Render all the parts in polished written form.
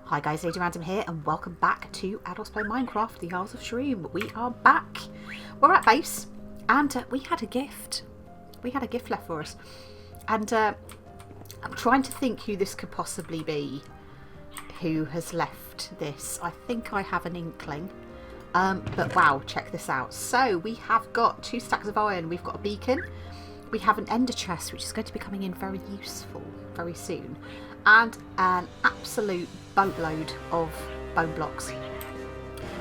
Hi guys, Lady Random here and welcome back to Adults Play Minecraft, the Isles of Shroom. We are back. We're at base and we had a gift. We had a gift left for us. And I'm trying to think who this could possibly be. Who has left this? I think I have an inkling. But wow, check this out. So we have got 2 stacks of iron. We've got a beacon. We have an ender chest, which is going to be coming in very useful very soon. And an absolute boatload of bone blocks,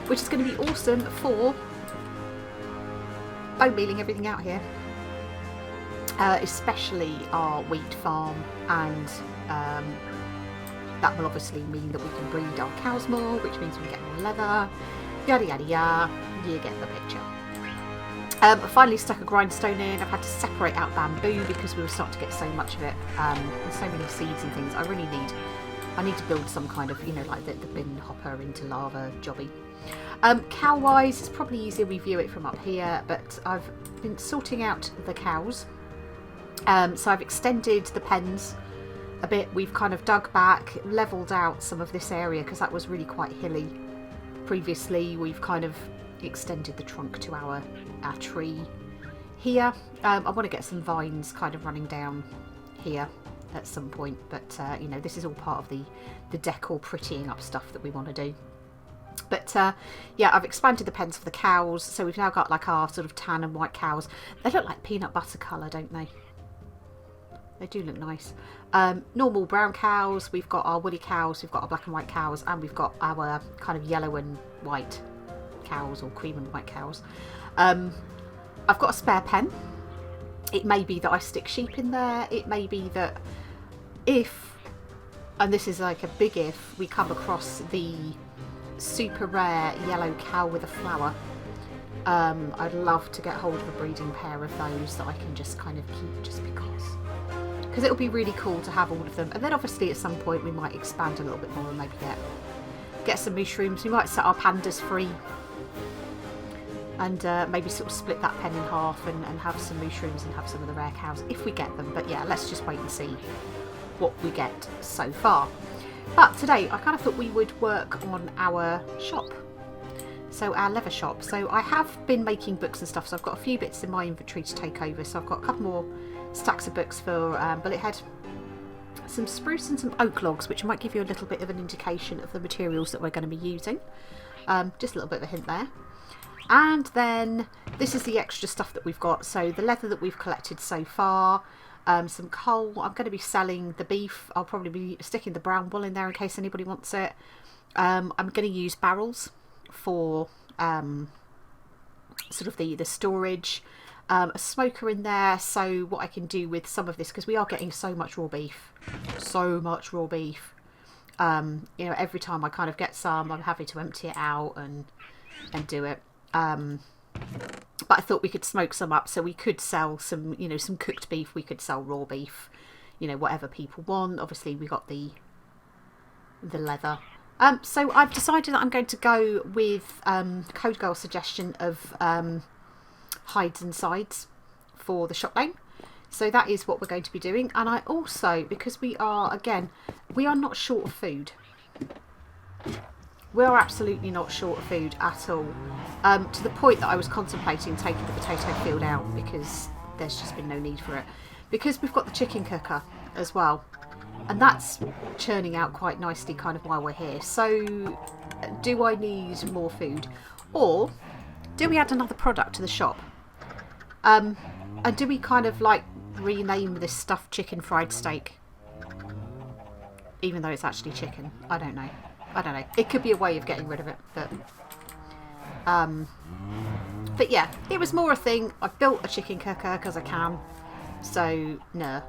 which is going to be awesome for bone mealing everything out here, especially our wheat farm, and that will obviously mean that we can breed our cows more, which means we get more leather, yada yada yada. You get the picture. I finally stuck a grindstone in. I've had to separate out bamboo because we were starting to get so much of it, and so many seeds and things. I need to build some kind of, you know, like the bin hopper into lava jobby. Cow wise, it's probably easier we view it from up here, but I've been sorting out the cows. So I've extended the pens a bit. We've kind of dug back, levelled out some of this area because that was really quite hilly previously. We've kind of extended the trunk to our tree here. I want to get some vines kind of running down here at some point, but you know, this is all part of the decor prettying up stuff that we want to do. But yeah, I've expanded the pens for the cows, so we've now got like our sort of tan and white cows. They look like peanut butter colour, don't they? They do look nice. Normal brown cows, we've got our woolly cows, we've got our black and white cows, and we've got our kind of yellow and white cows, or cream and white cows. I've got a spare pen. It may be that I stick sheep in there. It may be that if, and this is like a big if, we come across the super rare yellow cow with a flower, I'd love to get hold of a breeding pair of those that I can just kind of keep just because it'll be really cool to have all of them. And then obviously at some point we might expand a little bit more and maybe get some mushrooms. We might set our pandas free and maybe sort of split that pen in half and have some mushrooms and have some of the rare cows if we get them. But yeah, let's just wait and see what we get so far. But today I kind of thought we would work on our shop, so our leather shop. So I have been making books and stuff, so I've got a few bits in my inventory to take over. So I've got a couple more stacks of books for bullet head, some spruce and some oak logs, which might give you a little bit of an indication of the materials that we're going to be using. Just a little bit of a hint there. And then this is the extra stuff that we've got. So the leather that we've collected so far, some coal. I'm going to be selling the beef. I'll probably be sticking the brown wool in there in case anybody wants it. I'm going to use barrels for sort of the storage. A smoker in there, so what I can do with some of this, because we are getting so much raw beef. You know, every time I kind of get some, I'm having to empty it out and do it. But I thought we could smoke some up, so we could sell some, you know, some cooked beef. We could sell raw beef, you know, whatever people want. Obviously we got the leather. So I've decided that I'm going to go with Code Girl's suggestion of hides and sides for the shop lane. So that is what we're going to be doing. And I also, because we are not short of food. We are absolutely not short of food at all. To the point that I was contemplating taking the potato field out because there's just been no need for it. Because we've got the chicken cooker as well. And that's churning out quite nicely kind of while we're here. So do I need more food? Or do we add another product to the shop? And do we kind of like rename this stuffed chicken fried steak? Even though it's actually chicken. I don't know. It could be a way of getting rid of it, but yeah, it was more a thing. I built a chicken cooker because I can, so no,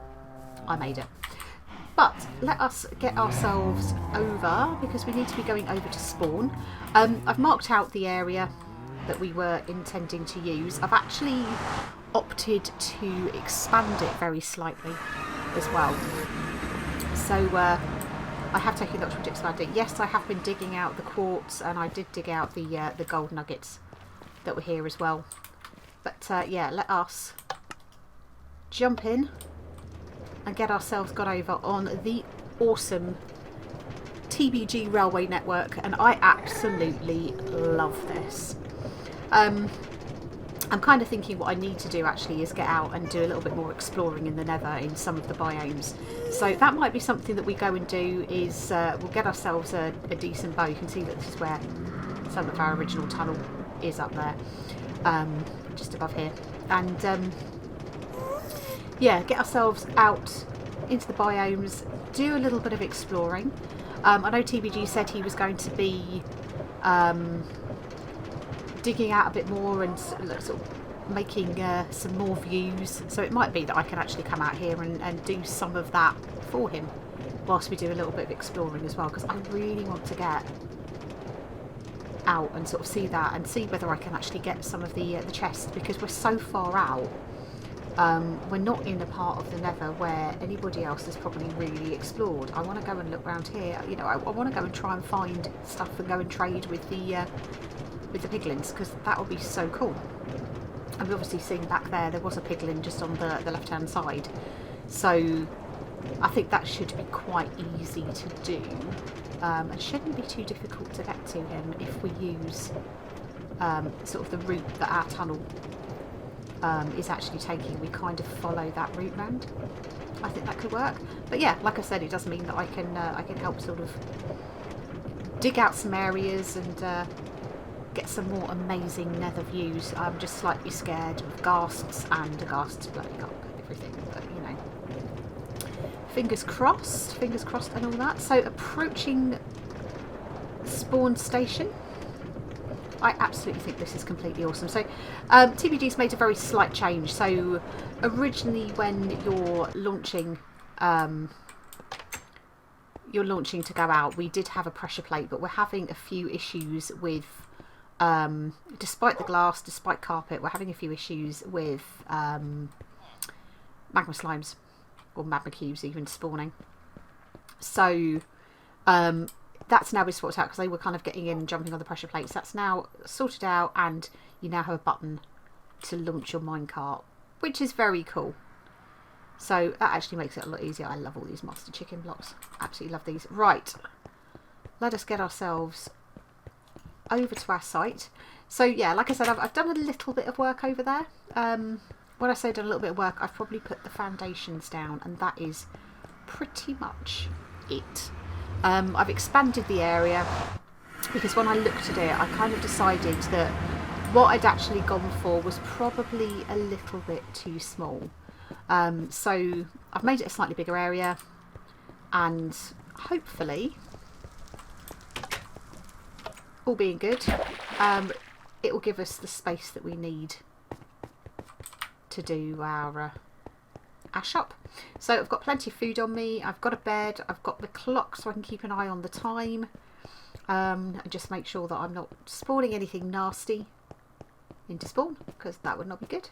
I made it. But let us get ourselves over because we need to be going over to spawn. I've marked out the area that we were intending to use. I've actually opted to expand it very slightly as well. So I have taken the option to expand it. Yes, I have been digging out the quartz, and I did dig out the gold nuggets that were here as well. But yeah, let us jump in and get ourselves got over on the awesome TBG railway network, and I absolutely love this. I'm kind of thinking what I need to do actually is get out and do a little bit more exploring in the Nether in some of the biomes. So that might be something that we go and do. Is we'll get ourselves a decent bow. You can see that this is where some of our original tunnel is up there, just above here, and yeah, get ourselves out into the biomes, do a little bit of exploring. I know TBG said he was going to be digging out a bit more and sort of making some more views, so it might be that I can actually come out here and do some of that for him whilst we do a little bit of exploring as well, because I really want to get out and sort of see that and see whether I can actually get some of the chests, because we're so far out. We're not in a part of the Nether where anybody else has probably really explored. I want to go and look around here. You know, I want to go and try and find stuff and go and trade with the piglins, because that would be so cool. And we've obviously seen back there was a piglin just on the left hand side, so I think that should be quite easy to do, and shouldn't be too difficult to get to him if we use sort of the route that our tunnel is actually taking. We kind of follow that route round. I think that could work. But yeah, like I said, it does mean that I can help sort of dig out some areas and get some more amazing Nether views. I'm just slightly scared of ghasts and the ghasts blowing up everything, but you know, fingers crossed and all that. So approaching spawn station. I absolutely think this is completely awesome. So TBG's made a very slight change. So originally when you're launching to go out, we did have a pressure plate, but we're having a few issues with despite the glass, despite carpet, we're having a few issues with magma slimes or magma cubes even spawning. So that's now been sorted out, because they were kind of getting in and jumping on the pressure plates. That's now sorted out, and you now have a button to launch your minecart, which is very cool. So that actually makes it a lot easier. I love all these monster chicken blocks. Absolutely love these. Right, let us get ourselves over to our site. So yeah, like I said, I've done a little bit of work over there. When I say done a little bit of work, I've probably put the foundations down, and that is pretty much it. I've expanded the area, because when I looked at it, I kind of decided that what I'd actually gone for was probably a little bit too small. So I've made it a slightly bigger area, and hopefully, all being good, it will give us the space that we need to do our shop. So I've got plenty of food on me, I've got a bed, I've got the clock so I can keep an eye on the time, and just make sure that I'm not spawning anything nasty into spawn, because that would not be good.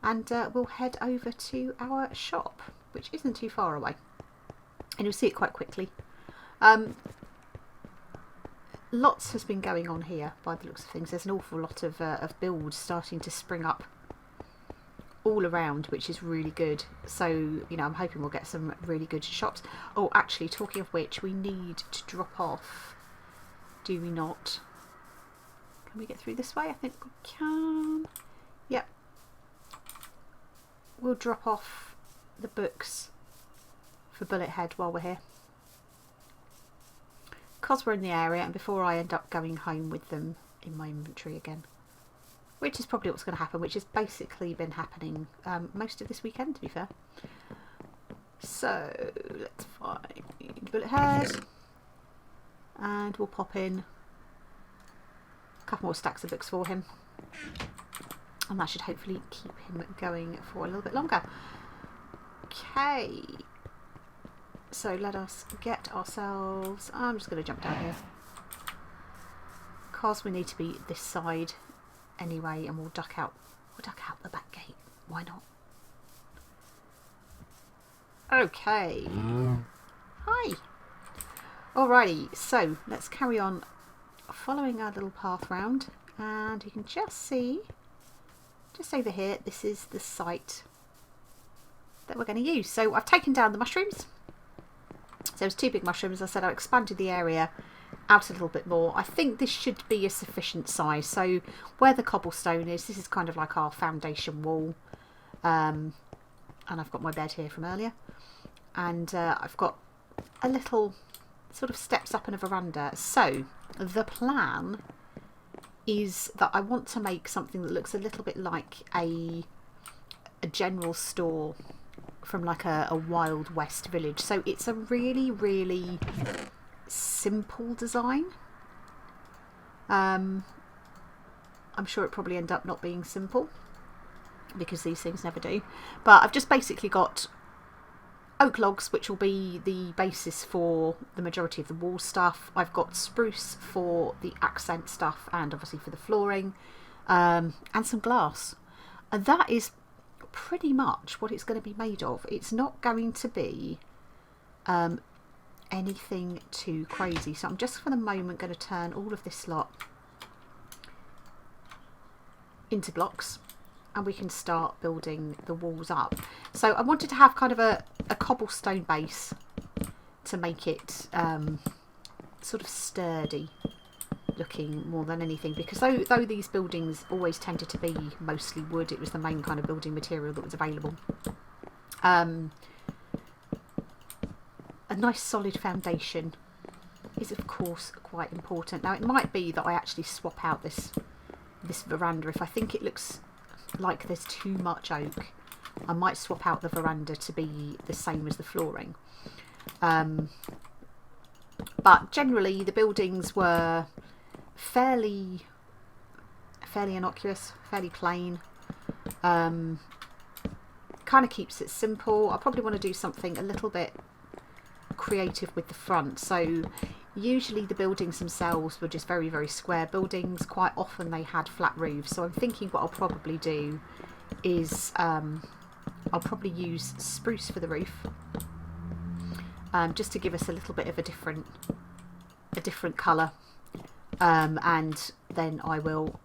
And we'll head over to our shop, which isn't too far away, and you'll see it quite quickly. Lots has been going on here by the looks of things. There's an awful lot of builds starting to spring up all around, which is really good. So, you know, I'm hoping we'll get some really good shops. Oh, actually, talking of which, we need to drop off, do we not? Can we get through this way? I think we can. Yep. We'll drop off the books for Bullet Head while we're here, because we're in the area, and before I end up going home with them in my inventory again, which is probably what's going to happen, which has basically been happening most of this weekend, to be fair. So let's find Bullet Head, and we'll pop in a couple more stacks of books for him, and that should hopefully keep him going for a little bit longer. Okay, so let us get ourselves, I'm just going to jump down here, because we need to be this side anyway, and we'll duck out the back gate. Why not? Okay. Hi. Alrighty, so let's carry on following our little path round, and you can just see, just over here, this is the site that we're going to use. So I've taken down the mushrooms, So there's 2 big mushrooms. As I said, I expanded the area out a little bit more. I think this should be a sufficient size. So where the cobblestone is, this is kind of like our foundation wall. And I've got my bed here from earlier. And I've got a little sort of steps up and a veranda. So the plan is that I want to make something that looks a little bit like a general store from like a Wild West village. So it's a really, really simple design. I'm sure it probably end up not being simple because these things never do. But I've just basically got oak logs, which will be the basis for the majority of the wall stuff. I've got spruce for the accent stuff and obviously for the flooring, and some glass. And that is pretty much what it's going to be made of. It's not going to be anything too crazy. So I'm just for the moment going to turn all of this lot into blocks, and we can start building the walls up. So I wanted to have kind of a cobblestone base to make it sort of sturdy looking more than anything, because though these buildings always tended to be mostly wood, it was the main kind of building material that was available. A nice solid foundation is of course quite important. Now it might be that I actually swap out this veranda. If I think it looks like there's too much oak, I might swap out the veranda to be the same as the flooring. But generally the buildings were fairly innocuous, fairly plain. Kind of keeps it simple. I probably want to do something a little bit creative with the front. So usually the buildings themselves were just very, very square buildings. Quite often they had flat roofs. So I'm thinking what I'll probably do is I'll probably use spruce for the roof, just to give us a little bit of a different colour. And then I'll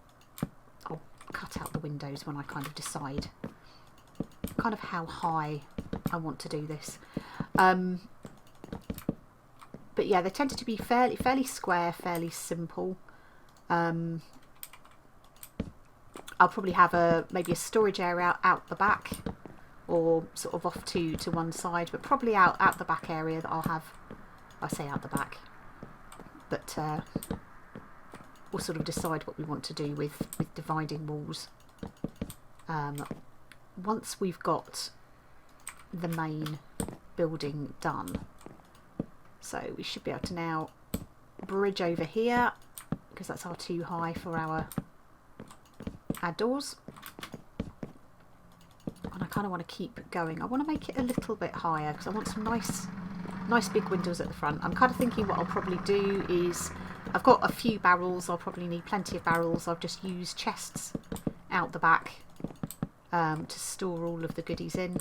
cut out the windows when I kind of decide kind of how high I want to do this. But yeah, they tended to be fairly square, fairly simple. I'll probably have maybe a storage area out the back, or sort of off to one side, but probably out the back area that I'll have. I say out the back, but we'll sort of decide what we want to do with dividing walls once we've got the main building done. So we should be able to now bridge over here, because that's our too high for our doors. And I kind of want to keep going. I want to make it a little bit higher because I want some nice big windows at the front. I'm kind of thinking what I'll probably do is, I've got a few barrels, I'll probably need plenty of barrels. I'll just use chests out the back to store all of the goodies in.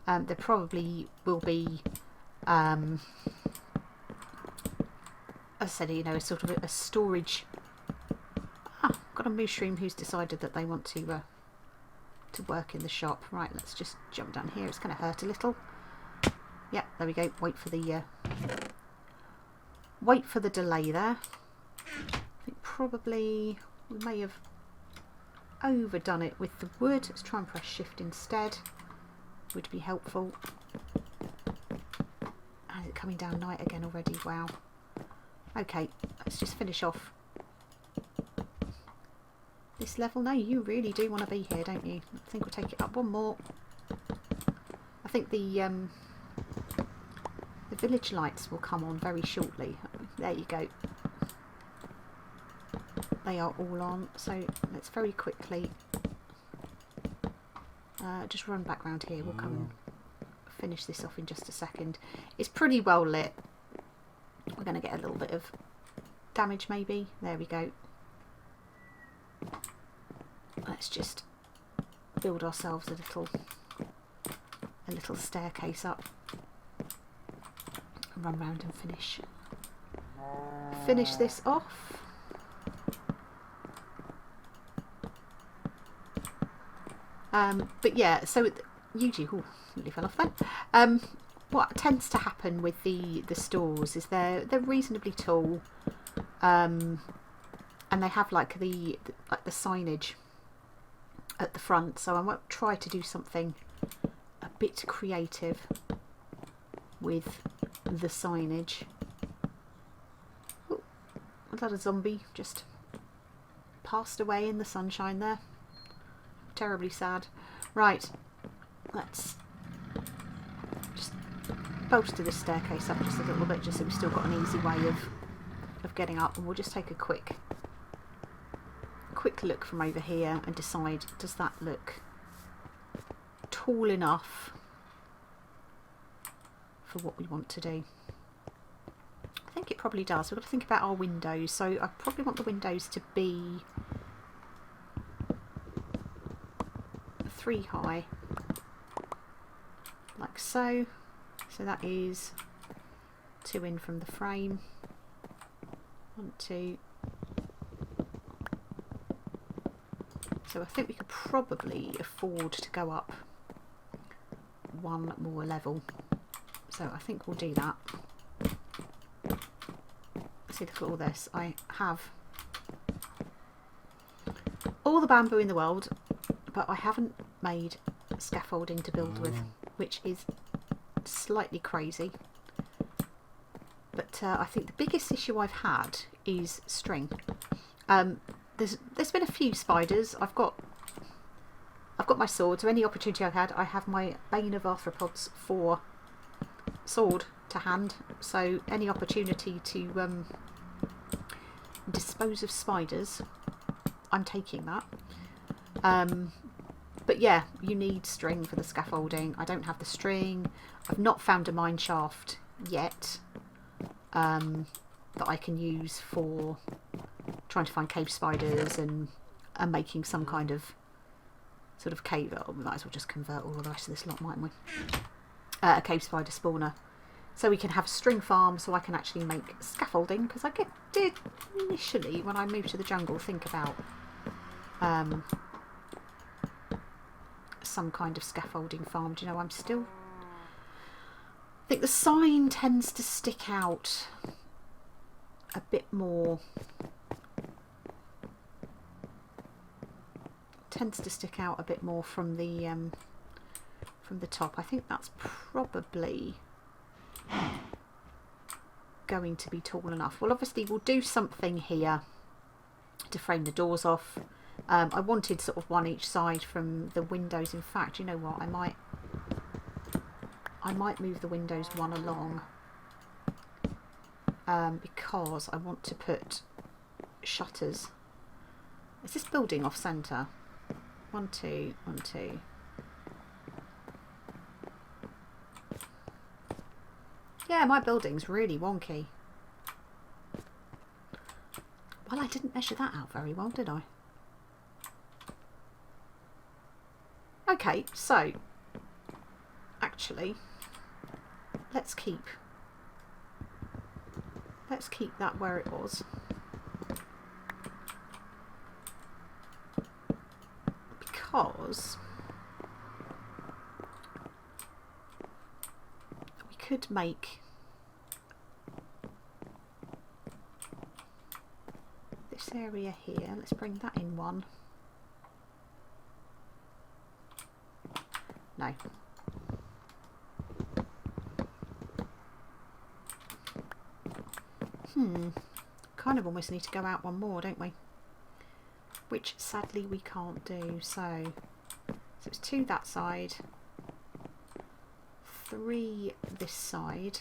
There probably will be, as I said, you know, a sort of a storage. I've got a mushroom who's decided that they want to work in the shop. Right, let's just jump down here. It's going to hurt a little. Yep, there we go. Wait for the delay there. I think probably we may have overdone it with the wood. Let's try and press shift instead. Would be helpful. And it's coming down night again already. Wow. Okay, let's just finish off this level. No, you really do want to be here, don't you? I think we'll take it up one more. I think the village lights will come on very shortly. There you go. They are all on. So let's very quickly just run back round here. We'll come and finish this off in just a second. It's pretty well lit. We're going to get a little bit of damage maybe. There we go. Let's just build ourselves a little staircase up and run round and finish this off. But yeah, so nearly fell off then. what tends to happen with the stores is they're reasonably tall, and they have like the signage at the front. So I might try to do something a bit creative with the signage. Oh, is that a zombie just passed away in the sunshine there? Terribly sad. Right, let's just bolster this staircase up just a little bit, just so we've still got an easy way of getting up, and we'll just take a quick look from over here and decide, does that look tall enough for what we want to do? I think it probably does. We've got to think about our windows, so I probably want the windows to be 3 high, like so. So that is 2 in from the frame. 1, 2. So I think we could probably afford to go up 1 more level. So I think we'll do that. See, look at all this. I have all the bamboo in the world, but I haven't made scaffolding to build with, which is slightly crazy. But I think the biggest issue I've had is string. There's been a few spiders. I've got my sword, so any opportunity I've had, I have my Bane of Arthropods 4 sword to hand. So any opportunity to dispose of spiders, I'm taking that. But yeah, you need string for the scaffolding. I don't have the string. I've not found a mine shaft yet that I can use for trying to find cave spiders and making some kind of sort of cave. Oh, we might as well just convert all of the rest of this lot, mightn't we? A cave spider spawner. So we can have a string farm, so I can actually make scaffolding, because I did initially, when I moved to the jungle, think about some kind of scaffolding farm. Do you know, I think the sign tends to stick out a bit more. From the top. I think that's probably going to be tall enough. Well, obviously we'll do something here to frame the doors off. I wanted sort of 1 each side from the windows. In fact, you know what, I might move the windows 1 along, because I want to put shutters. Is this building off centre? 1, 2, 1, 2. Yeah, my building's really wonky. Well, I didn't measure that out very well, did I? Okay, so actually, let's keep that where it was. Because we could make this area here. Let's bring that in 1. No. Kind of almost need to go out 1 more, don't we? Which sadly we can't do. So it's 2 that side, 3 this side.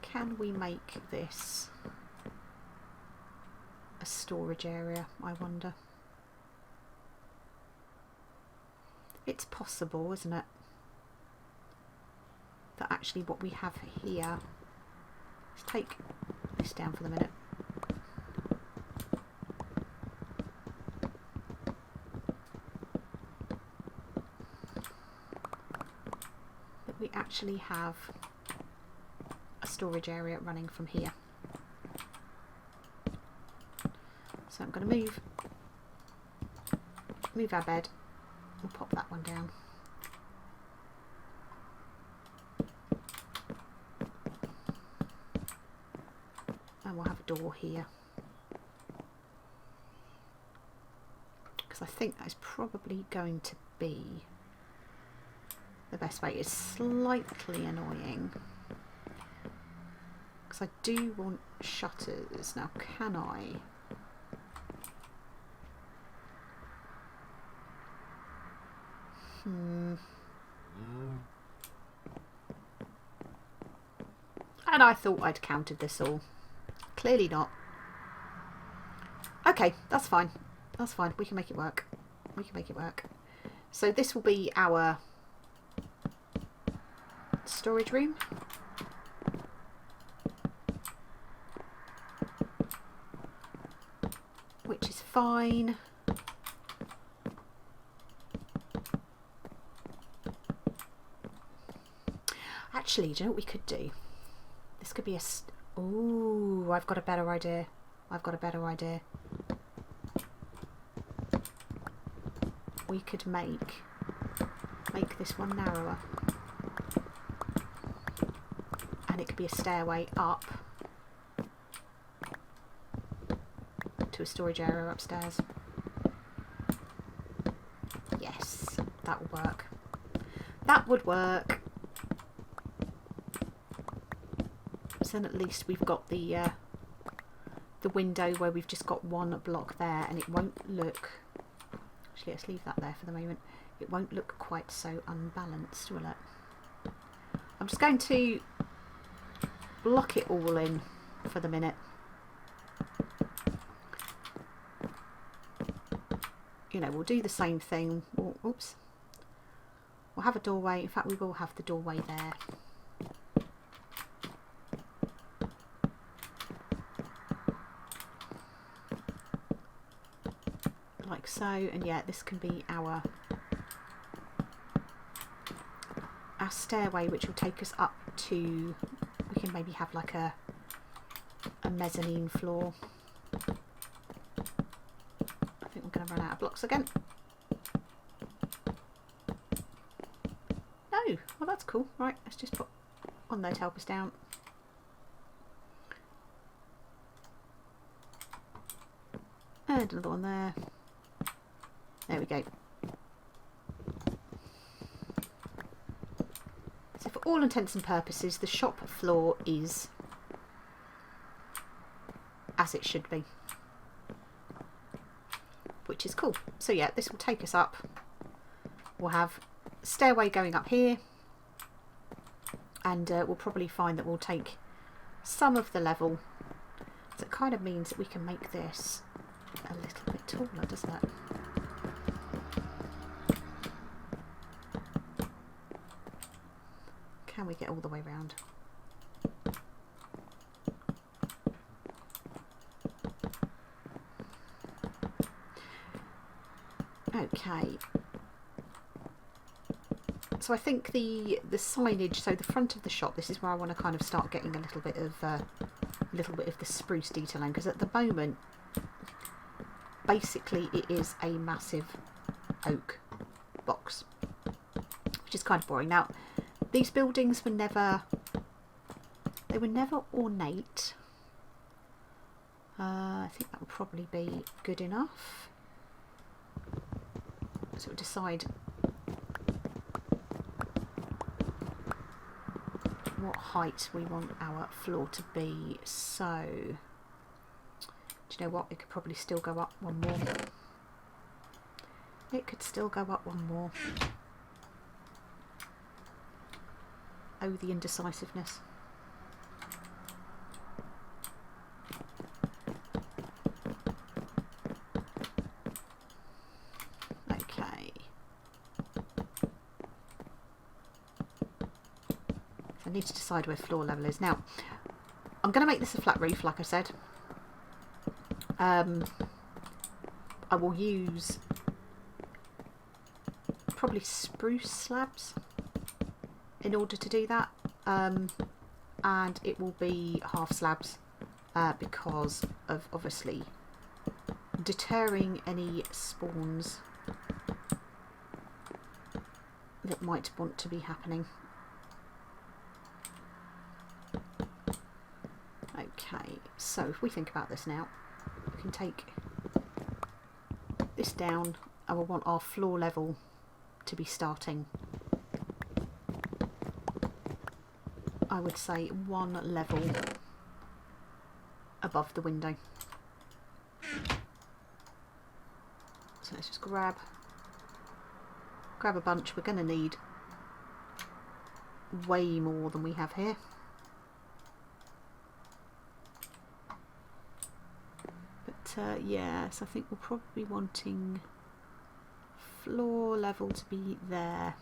Can we make this a storage area, I wonder? It's possible, isn't it? That actually what we have here, let's take this down for the minute. That we actually have a storage area running from here. So I'm going to move move our bed. We'll pop that one down. And we'll have a door here. Because I think that's probably going to be the best way. It's slightly annoying. Because I do want shutters. Now, can I? And I thought I'd counted this all. Clearly not. Okay, that's fine. That's fine. We can make it work. We can make it work. So this will be our storage room. Which is fine. Actually, do you know what we could do? This could be a... Ooh, I've got a better idea. I've got a better idea. We could make this one narrower. And it could be a stairway up to a storage area upstairs. Yes, that would work. That would work. So then at least we've got the window where we've just got one block there, and it won't look... Actually, let's leave that there for the moment. It won't look quite so unbalanced, will it? I'm just going to block it all in for the minute. You know, we'll do the same thing. Oops. We'll have a doorway. In fact, we will have the doorway there. Like so. And yeah, this can be our stairway, which will take us up to... We can maybe have like a mezzanine floor. I think we're going to run out of blocks again. No, well that's cool. Right, let's just put one there to help us down. And another one there. There we go. So for all intents and purposes, the shop floor is as it should be. Which is cool. So yeah, this will take us up. We'll have a stairway going up here. And we'll probably find that we'll take some of the level. So it kind of means that we can make this a little bit taller, doesn't it? Can we get all the way around? Okay. So I think the signage, so the front of the shop, this is where I want to kind of start getting a little bit of the spruce detailing, because at the moment, basically, it is a massive oak box, which is kind of boring. Now, these buildings were never ornate. I think that would probably be good enough. So we'll decide what height we want our floor to be. So, do you know what? It could probably still go up one more. It could still go up one more. Oh, the indecisiveness. Okay. So I need to decide where floor level is. Now, I'm going to make this a flat roof, like I said. I will use probably spruce slabs in order to do that, and it will be half slabs because of obviously deterring any spawns that might want to be happening. Okay, so if we think about this now, we can take this down and we'll want our floor level to be starting, I would say, one level above the window. So let's just grab a bunch. We're going to need way more than we have here. But yes, I think we'll probably be wanting floor level to be there.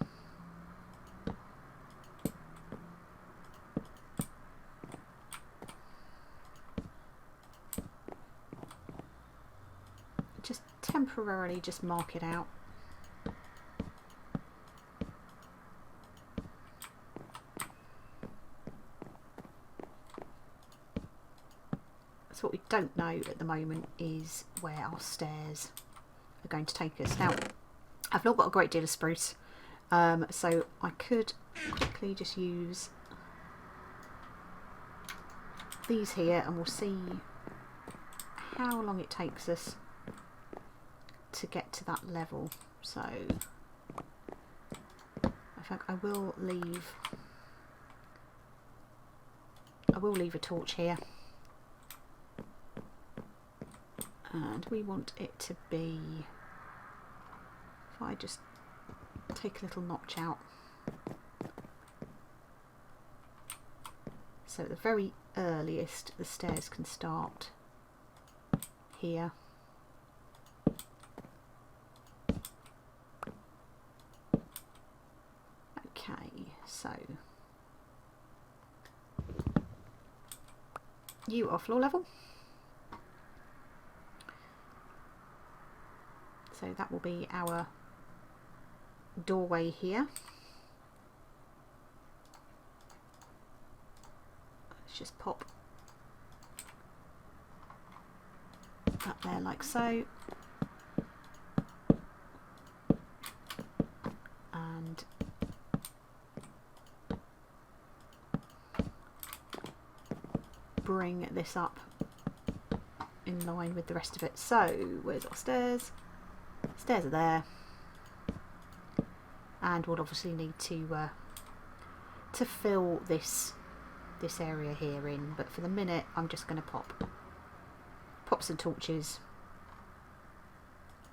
Just temporarily just mark it out. So what we don't know at the moment is where our stairs are going to take us. Now, I've not got a great deal of spruce, so I could quickly just use these here and we'll see how long it takes us to get to that level. So I think I will leave a torch here, and we want it to be, if I just take a little notch out, so at the very earliest the stairs can start here. Okay, so you are floor level, so that will be our doorway here. Let's just pop that there like so, and bring this up in line with the rest of it. So where's our stairs? Stairs are there, and we'll obviously need to fill this area here in, but for the minute I'm just going to pop some torches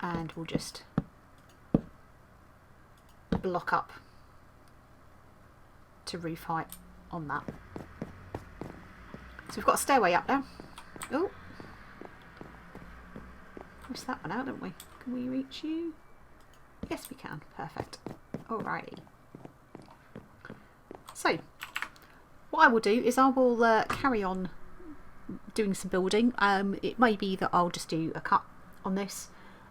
and we'll just block up to roof height on that. So we've got a stairway up now. Oh, missed that one out, didn't we? Can we reach you? Yes, we can. Perfect. Alrighty. So what I will do is I will carry on doing some building. It may be that I'll just do a cut on this.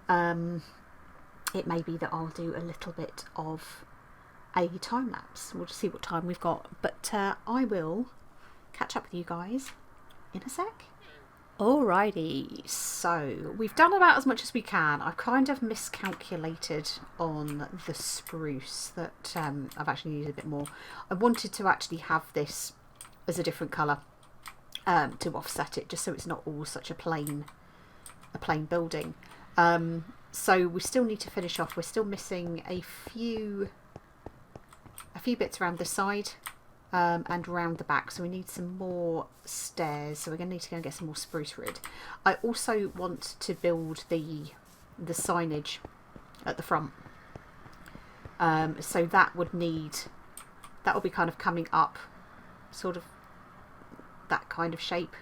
It may be that I'll do a little bit of a time lapse. We'll just see what time we've got. But I will catch up with you guys in a sec. Alrighty, so we've done about as much as we can. I've kind of miscalculated on the spruce that I've actually used a bit more. I wanted to actually have this as a different colour to offset it, just so it's not all such a plain building. So we still need to finish off. We're still missing a few bits around the side. And around the back, so we need some more stairs, so we're going to need to go and get some more spruce wood. I also want to build the signage at the front, so that will be kind of coming up, sort of that kind of shape,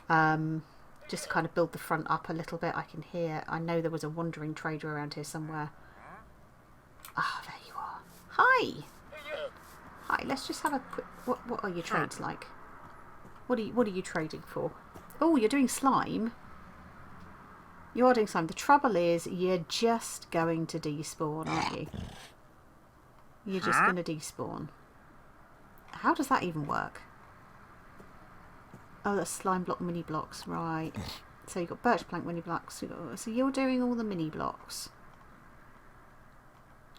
just to kind of build the front up a little bit. I know there was a wandering trader around here somewhere. Ah, there you are. Hi. Hi, let's just have a quick... What are your trades like? What are you trading for? Oh, you're doing slime. You are doing slime. The trouble is, you're just going to despawn, aren't you? You're just going to despawn. How does that even work? Oh, that's slime block mini blocks, right. So you've got birch plank mini blocks. So you're doing all the mini blocks.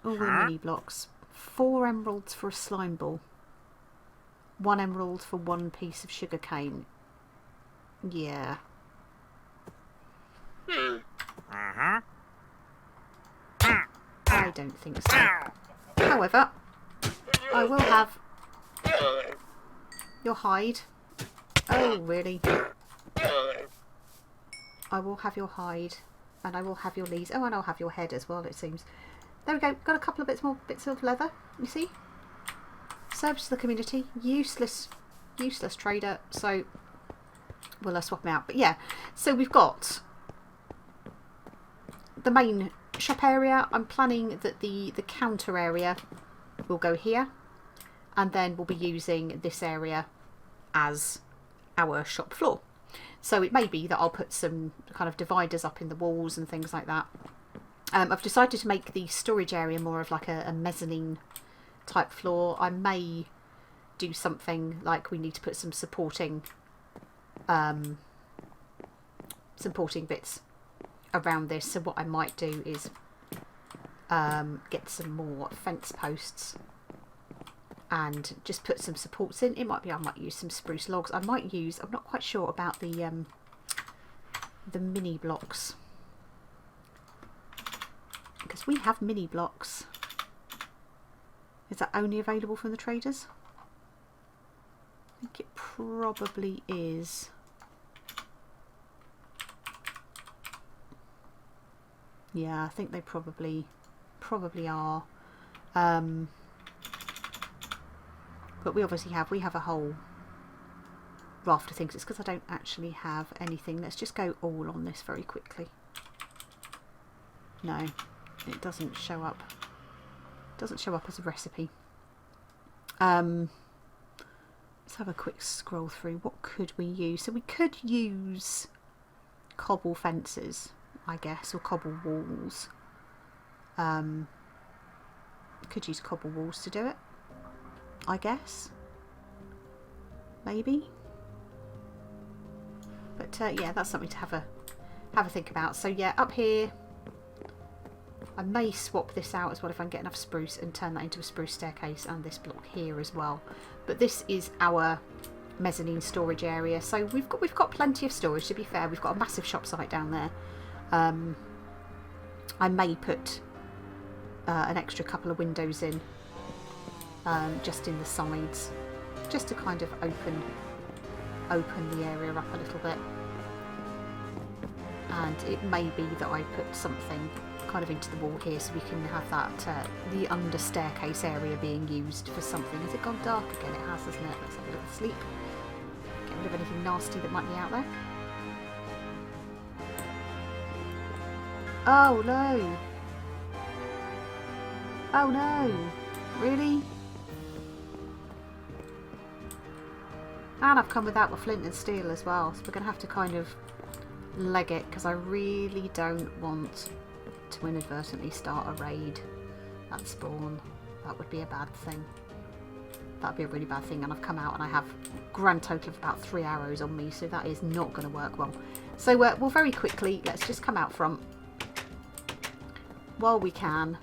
All the mini blocks. 4 emeralds for a slime ball. 1 emerald for 1 piece of sugar cane. Yeah. I don't think so. However, I will have your hide. Oh, really? I will have your hide, and I will have your leaves. Oh, and I'll have your head as well, it seems. There we go. Got a couple of more bits of leather. You see? Service to the community. Useless trader. So we'll swap them out. But yeah, so we've got the main shop area. I'm planning that the counter area will go here, and then we'll be using this area as our shop floor. So it may be that I'll put some kind of dividers up in the walls and things like that. I've decided to make the storage area more of like a mezzanine type floor. I may do something like we need to put some supporting bits around this. So what I might do is get some more fence posts and just put some supports in. It might be I might use some spruce logs. I might use, I'm not quite sure about the mini blocks, because we have mini blocks. Is that only available from the traders? I think it probably is. Yeah, I think they probably are. But we obviously have a whole raft of things. It's because I don't actually have anything. Let's just go all on this very quickly. No, it doesn't show up. It doesn't show up as a recipe. Let's have a quick scroll through. What could we use? So we could use cobble fences, I guess, or cobble walls. Could use cobble walls to do it, I guess. Maybe. But yeah, that's something to have a think about. So yeah, up here, I may swap this out as well if I can get enough spruce and turn that into a spruce staircase, and this block here as well. But this is our mezzanine storage area. So we've got plenty of storage, to be fair. We've got a massive shop site down there. I may put an extra couple of windows in, just in the sides, just to kind of open the area up a little bit. And it may be that I put something kind of into the wall here, so we can have that the under staircase area being used for something. Has it gone dark again? It has, hasn't it? Let's have a little sleep. Get rid of anything nasty that might be out there. Oh no! Oh no! Really? And I've come without my flint and steel as well, so we're going to have to kind of leg it, because I really don't want to inadvertently start a raid at spawn. That would be a bad thing. That would be a really bad thing, and I've come out and I have a grand total of about 3 arrows on me, so that is not going to work well. So we'll very quickly, let's just come out front while we can,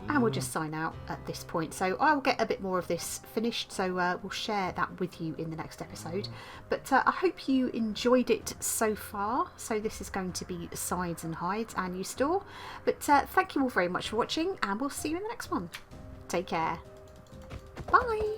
and we'll just sign out at this point. So I'll get a bit more of this finished, so we'll share that with you in the next episode. But I hope you enjoyed it so far. So this is going to be Sides and Hides and New Store. But thank you all very much for watching, and we'll see you in the next one. Take care. Bye.